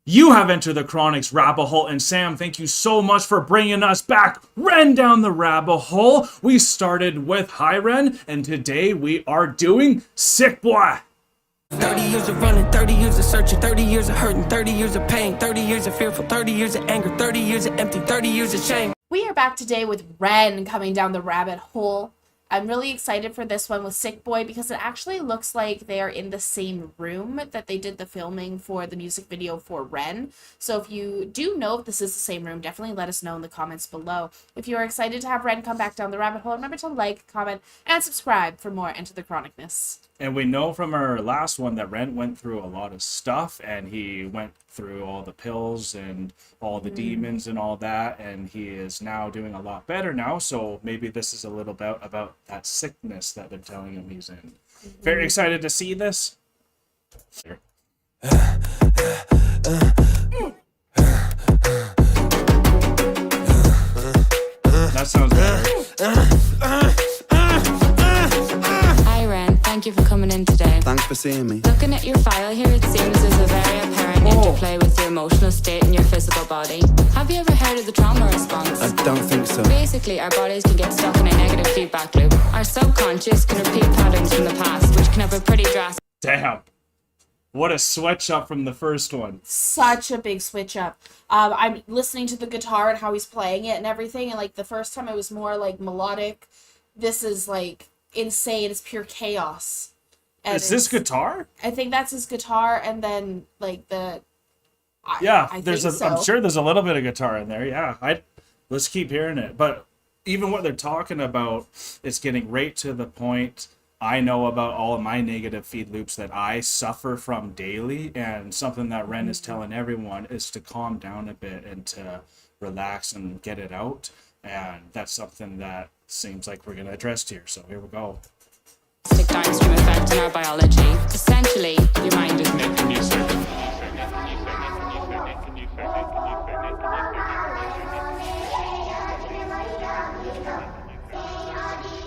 You have entered the Chronic's rabbit hole, and Sam, thank you so much for bringing us back Ren down the rabbit hole. We started with Hi Ren, and today we are doing Sick Boy. 30 years of running, 30 years of searching, 30 years of hurting, 30 years of pain, 30 years of fearful, 30 years of anger, 30 years of empty, 30 years of shame. We are back today with Ren coming down the rabbit hole. I'm really excited for this one with Sick Boy because it actually looks like they are in the same room that they did the filming for the music video for Ren. So if you do know if this is the same room, definitely let us know in the comments below. If you are excited to have Ren come back down the rabbit hole, remember to like, comment, and subscribe for more Enter the Chronicness. And we know from our last one that Ren went through a lot of stuff, and he went through all the pills and all the demons and all that, and he is now doing a lot better now. So maybe this is a little bit about that sickness that they're telling him he's in. Very excited to see this. Here. That sounds better. Thank you for coming in today. Thanks for seeing me. Looking at your file here, it seems there's a very apparent interplay with your emotional state and your physical body. Have you ever heard of the trauma response? I don't think so. Basically, our bodies can get stuck in a negative feedback loop. Our subconscious can repeat patterns from the past, which can have a pretty drastic... Damn. What a switch up from the first one. Such a big switch up. I'm listening to the guitar and how he's playing it and everything, and like the first time it was more like melodic. This is like insane. It's pure chaos. And is this guitar? I think that's his guitar, and then like the I'm sure there's a little bit of guitar in there. Yeah, let's keep hearing it. But even what they're talking about, it's getting right to the point. I know about all of my negative feed loops that I suffer from daily, and something that Ren is telling everyone is to calm down a bit and to relax and get it out. And that's something that seems like we're going to address here. So here we go. downstream effect in our biology. Essentially, your mind is making you sick.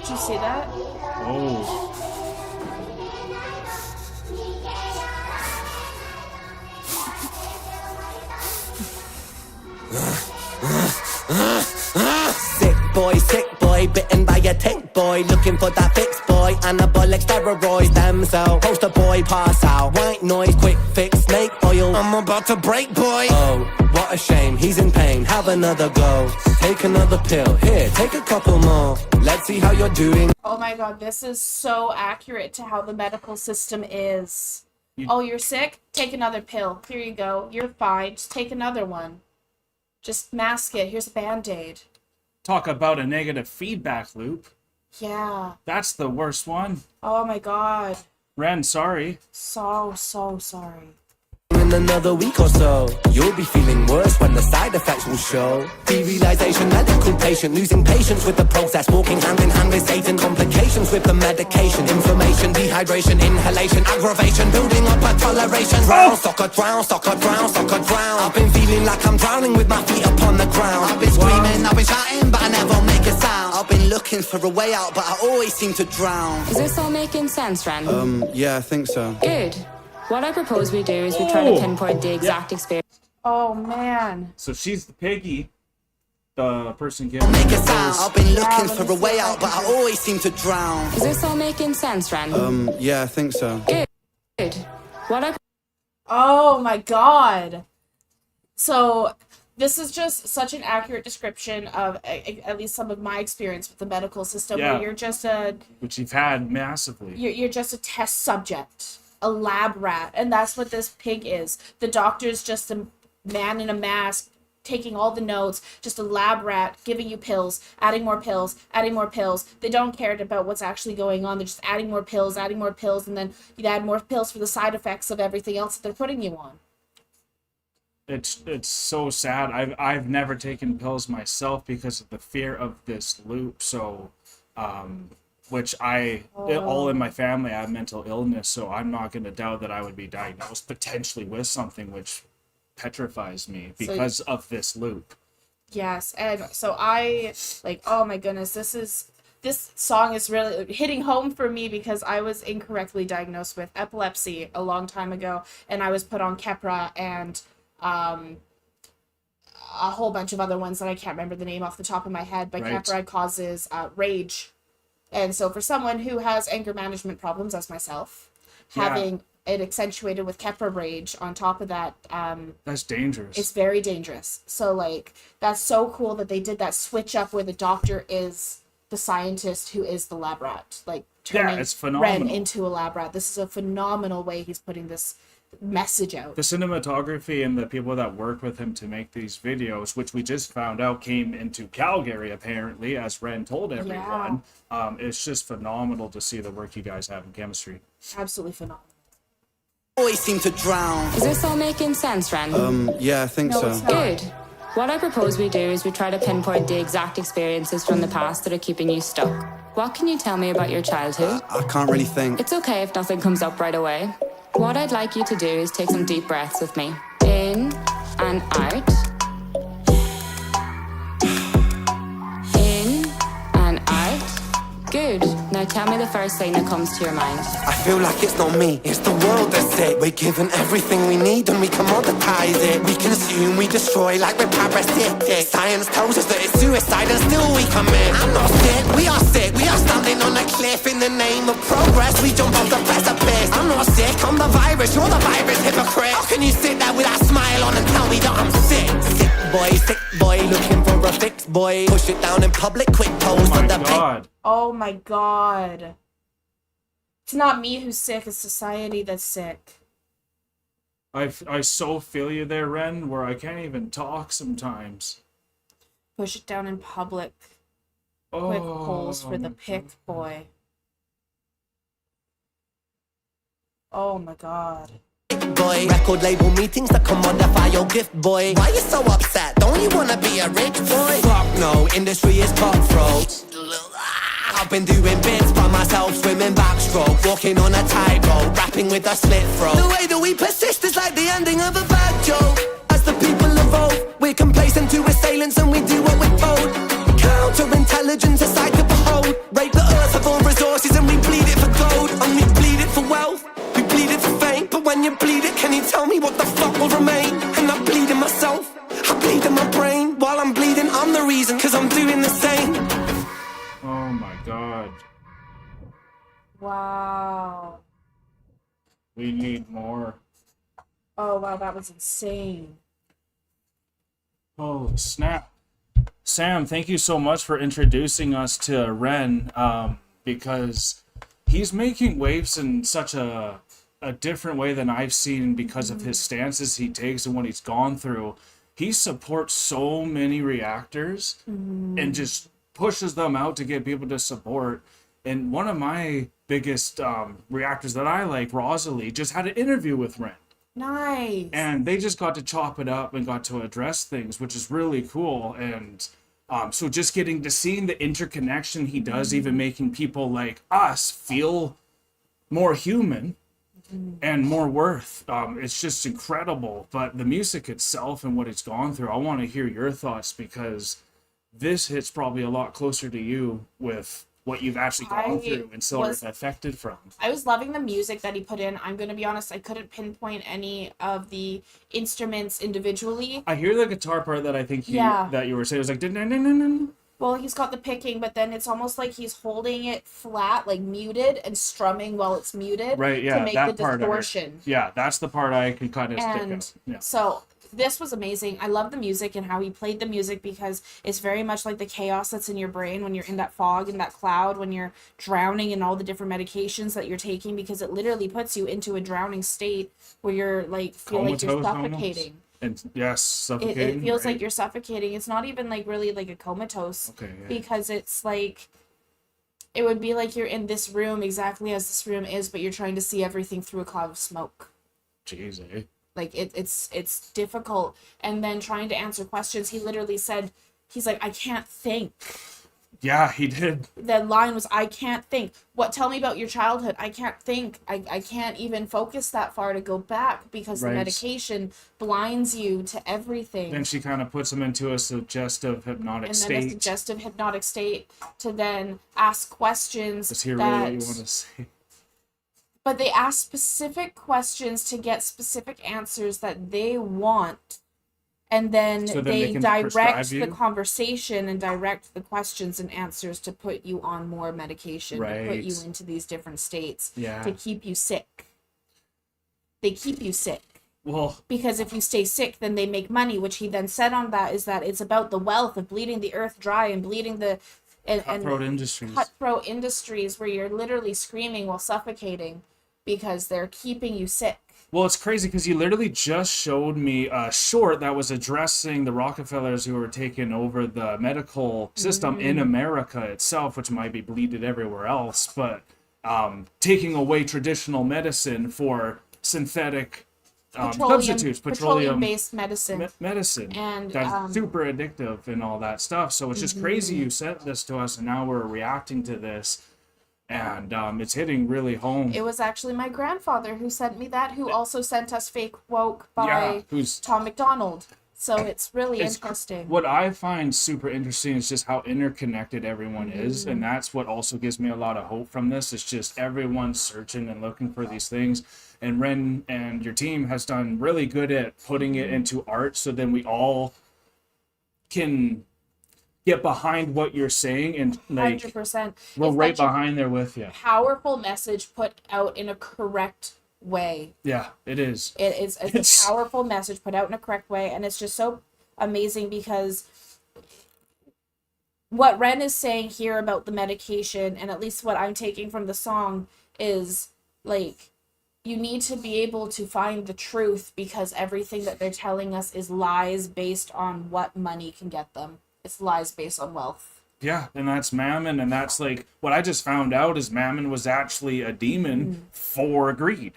Did you see that? Oh. Sick boy, bitten by a tick boy, looking for that fix boy, anabolic steroids, damn cell, poster boy, pass out, white noise, quick fix, snake oil, I'm about to break boy. Oh, what a shame, he's in pain, have another go, take another pill, here, take a couple more, let's see how you're doing. Oh my god, this is so accurate to how the medical system is. Oh, you're sick? Take another pill. Here you go. You're fine. Just take another one. Just mask it. Here's a Band-Aid. Talk about a negative feedback loop. Yeah. That's the worst one. Oh my god. Ren, sorry. So sorry. In another week or so, you'll be feeling worse when the side effects will show. Derealization, medical patient, losing patience with the process, walking hand in hand with Satan, complications with the medication, inflammation, dehydration, inhalation, aggravation, building up a toleration. Drown, soccer, drown, soccer, drown, soccer, drown. I've been feeling like I'm drowning with my feet upon the ground. I've been screaming, I've been shouting, but I never make a sound. I've been looking for a way out, but I always seem to drown. Is this all making sense, Ren? Yeah, I think so. Good. What I propose we do is we try to pinpoint the exact experience. Oh man. So she's the piggy. The person giving Make a sound. I've been looking for a way out, but I always seem to drown. Is this all making sense, Ren? Yeah, I think so. Good. What I Oh my god. So this is just such an accurate description of at least some of my experience with the medical system, where you're just which you've had massively. You're just a test subject, a lab rat, and that's what this pig is. The doctor's just a man in a mask taking all the notes, just a lab rat giving you pills, adding more pills, adding more pills. They don't care about what's actually going on. They're just adding more pills, and then you add more pills for the side effects of everything else that they're putting you on. It's so sad. I've never taken pills myself because of the fear of this loop. So which all in my family I have mental illness, so I'm not going to doubt that I would be diagnosed potentially with something which petrifies me because of this loop. Yes, and so I, like, oh my goodness, this song is really hitting home for me because I was incorrectly diagnosed with epilepsy a long time ago, and I was put on Keppra, and a whole bunch of other ones that I can't remember the name off the top of my head, but Right. Caprad causes rage. And so for someone who has anger management problems, as myself, Yeah. having it accentuated with Kepra rage on top of that, That's dangerous. it's very dangerous. So, like, that's so cool that they did that switch up where the doctor is the scientist who is the lab rat. Like, turning it's phenomenal. Ren into a lab rat. This is a phenomenal way he's putting this message out. The cinematography and the people that work with him to make these videos, which we just found out came into Calgary apparently, as Ren told everyone. It's just phenomenal to see the work you guys have in chemistry. Absolutely phenomenal. Always seem to drown. Is this all making sense, Ren? Yeah, I think No, so. it's not. Good. What I propose we do is we try to pinpoint the exact experiences from the past that are keeping you stuck. What can you tell me about your childhood? I can't really think. It's okay if nothing comes up right away. What I'd like you to do is take some deep breaths with me. In and out. In and out. Good. Now tell me the first thing that comes to your mind. I feel like it's not me, it's the world that's it. We're given everything we need and we commoditize it. We consume, we destroy like we're parasitic. Science tells us that it's suicide and still we commit. I'm not sick, we are sick. We are standing on a cliff in the name of progress. We jump off the precipice. I'm not sick, I'm the virus, you're the virus hypocrite. How can you sit there with that smile on and tell me that I'm sick? Sick boy, looking for a fix, boy. Push it down in public, quick pose Oh on my the god. Oh my god. It's not me who's sick, it's society that's sick. I so feel you there, Ren, where I can't even talk sometimes. Push it down in public. Oh, Quick holes for the pick, boy. Oh my god. boy. Record label meetings that commodify your gift, boy. Why you so upset? Don't you wanna be a rich boy? Fuck no, industry is cutthroat. I've been doing bits by myself, swimming backstroke, walking on a tightrope, rapping with a slit throat. The way that we persist is like the ending of a bad joke. As the people evolve, we're complacent to assailants and we do what we're told. Counterintelligence, a sight to behold. Rape the earth of all resources and we bleed it for gold. And we bleed it for wealth, we bleed it for fame. But when you bleed it, can you tell me what the fuck will remain? And I bleed in myself, I bleed in my brain. While I'm bleeding, I'm the reason, cause I'm doing the same. Oh my god. Wow. We need more. Oh wow, that was insane. Oh, snap. Sam, thank you so much for introducing us to Ren, because he's making waves in such a different way than I've seen because of his stances he takes and what he's gone through. He supports so many reactors and just pushes them out to get people to support. And one of my biggest reactors that I like, Rosalie, just had an interview with Ren. Nice. And they just got to chop it up and got to address things, which is really cool. And so just getting to seeing the interconnection he does, even making people like us feel more human and more worth. It's just incredible. But the music itself and what it's gone through, I want to hear your thoughts, because this hits probably a lot closer to you with what you've actually gone through and still are affected from. I was loving the music that he put in. I'm going to be honest, I couldn't pinpoint any of the instruments individually. I hear the guitar part that I think that you were saying. It was like, ding, ding, ding, ding, ding. Well, he's got the picking, but then it's almost like he's holding it flat, like muted, and strumming while it's muted. Right, yeah, to make that the part distortion. Yeah, that's the part I could kind of stick And out. Yeah. so this was amazing. I love the music and how he played the music, because it's very much like the chaos that's in your brain when you're in that fog, in that cloud, when you're drowning in all the different medications that you're taking, because it literally puts you into a drowning state where you're like, feel like you're Comatose almost. suffocating. And yes, suffocating. It feels right? like you're suffocating. It's not even like really like a comatose, Okay, yeah. because it's like, it would be like you're in this room exactly as this room is, but you're trying to see everything through a cloud of smoke. Jeez, eh? Like it's difficult. And then trying to answer questions, he literally said, he's like, I can't think. Yeah, he did. The line was, I can't think. What? Tell me about your childhood. I can't think. I can't even focus that far to go back, because the Right. medication blinds you to everything. Then she kind of puts him into a suggestive hypnotic And then state. a suggestive hypnotic state to then ask questions Is he really what you want that, to say? But they ask specific questions to get specific answers that they want. And then they can direct prescribe you? the conversation and direct the questions and answers to put you on more medication, to put you Right. into these different states, Yeah. to keep you sick. They keep you sick. Well, Because if you stay sick, then they make money, which he then said on that is that it's about the wealth of bleeding the earth dry and bleeding the... cutthroat industries. Cutthroat industries where you're literally screaming while suffocating because they're keeping you sick. Well, it's crazy because you literally just showed me a short that was addressing the Rockefellers who were taking over the medical system in America itself, which might be bleeded everywhere else, but taking away traditional medicine for synthetic substitutes, petroleum-based medicine. medicine. And, that's super addictive and all that stuff. So it's just crazy you sent this to us, and now we're reacting to this. And it's hitting really home. It was actually my grandfather who sent me that, who also sent us Fake Woke by who's Tom McDonald. So it's really interesting. What I find super interesting is just how interconnected everyone is, and that's what also gives me a lot of hope from this. It's just everyone searching and looking for these things, and Ren and your team has done really good at putting it into art, so then we all can get behind what you're saying, and like 100%. we're It's right such a behind there with you. powerful message put out in a correct way. Yeah, it is. It's a powerful message put out in a correct way, and it's just so amazing because what Ren is saying here about the medication, and at least what I'm taking from the song, is like you need to be able to find the truth because everything that they're telling us is lies based on what money can get them. It's lies based on wealth. Yeah, and that's Mammon, and that's like what I just found out is Mammon was actually a demon for greed.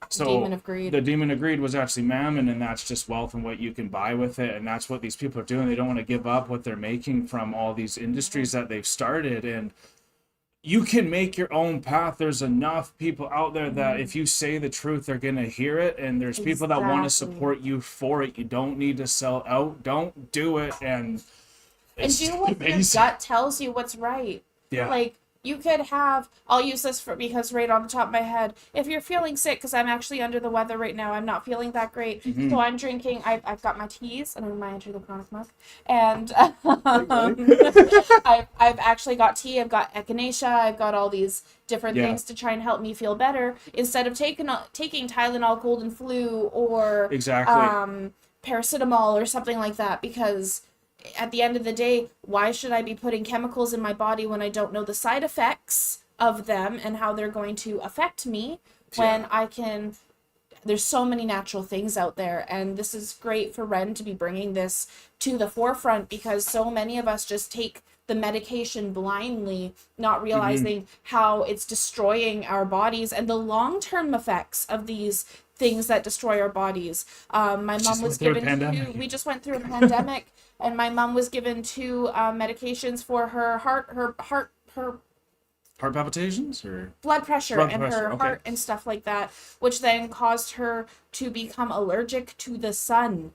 So Demon of greed. The demon of greed was actually Mammon, and that's just wealth and what you can buy with it, and that's what these people are doing. They don't want to give up what they're making from all these industries that they've started, and you can make your own path. There's enough people out there that if you say the truth, they're going to hear it, and there's people that want to Exactly. support you for it. You don't need to sell out. Don't do it, and And do what your amazing. gut tells you what's right. Yeah. Like, you could have, I'll use this for because right on the top of my head, if you're feeling sick, because I'm actually under the weather right now, I'm not feeling that great. So I'm drinking, I've got my teas, and I'm in my EntertheCronic mug. And I've actually got tea, I've got echinacea, I've got all these different things to try and help me feel better instead of taking Tylenol cold and flu or Exactly. paracetamol or something like that, because at the end of the day, why should I be putting chemicals in my body when I don't know the side effects of them and how they're going to affect me when I can... There's so many natural things out there, and this is great for Ren to be bringing this to the forefront because so many of us just take the medication blindly, not realizing how it's destroying our bodies and the long-term effects of these things that destroy our bodies. My mom was given we just went through a pandemic, and my mom was given 2 medications for her heart Palpitations or blood pressure Blood and pressure, her okay. heart and stuff like that, which then caused her to become allergic to the sun.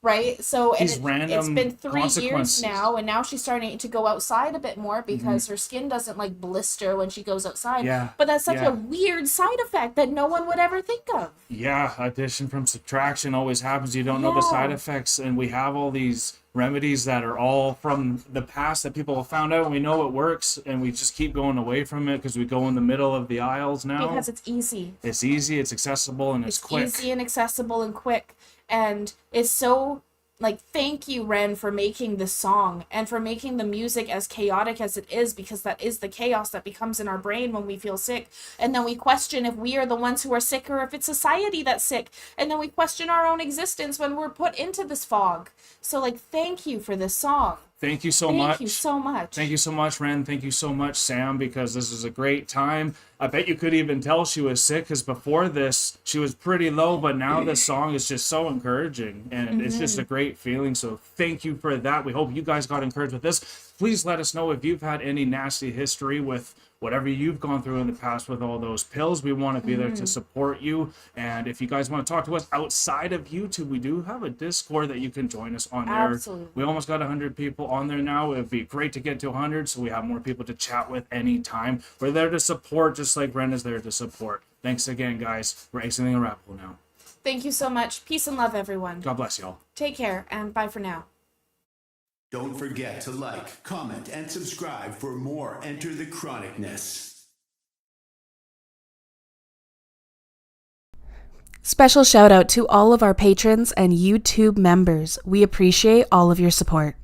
Right. So These it's random been 3 years consequences. now, and now she's starting to go outside a bit more because her skin doesn't like blister when she goes outside. Yeah, But that's such yeah. a weird side effect that no one would ever think of. Yeah, addition from subtraction always happens. You don't know the side effects, and we have all these remedies that are all from the past that people have found out, and we know it works, and we just keep going away from it because we go in the middle of the aisles now. Because it's easy. It's easy, it's accessible, and it's quick. Easy and accessible and quick. And it's so, like, thank you, Ren, for making this song and for making the music as chaotic as it is, because that is the chaos that becomes in our brain when we feel sick. And then we question if we are the ones who are sick or if it's society that's sick. And then we question our own existence when we're put into this fog. So, like, thank you for this song. Thank you so much. Thank you so much. Thank you so much, Ren. Thank you so much, Sam, because this is a great time. I bet you could even tell she was sick, because before this, she was pretty low, but now this song is just so encouraging, and it's just a great feeling. So thank you for that. We hope you guys got encouraged with this. please let us know if you've had any nasty history with whatever you've gone through in the past with all those pills. We want to be there to support you. And if you guys want to talk to us outside of YouTube, we do have a Discord that you can join us on there. Absolutely. We almost got 100 people on there now. It'd be great to get to 100 so we have more people to chat with anytime. We're there to support, just like Brenda's there to support. Thanks again, guys. We're exiting the rabbit hole now. Thank you so much. Peace and love, everyone. God bless y'all. Take care, and bye for now. Don't forget to like, comment, and subscribe for more Enter the Chronicness. Special shout out to all of our patrons and YouTube members. We appreciate all of your support.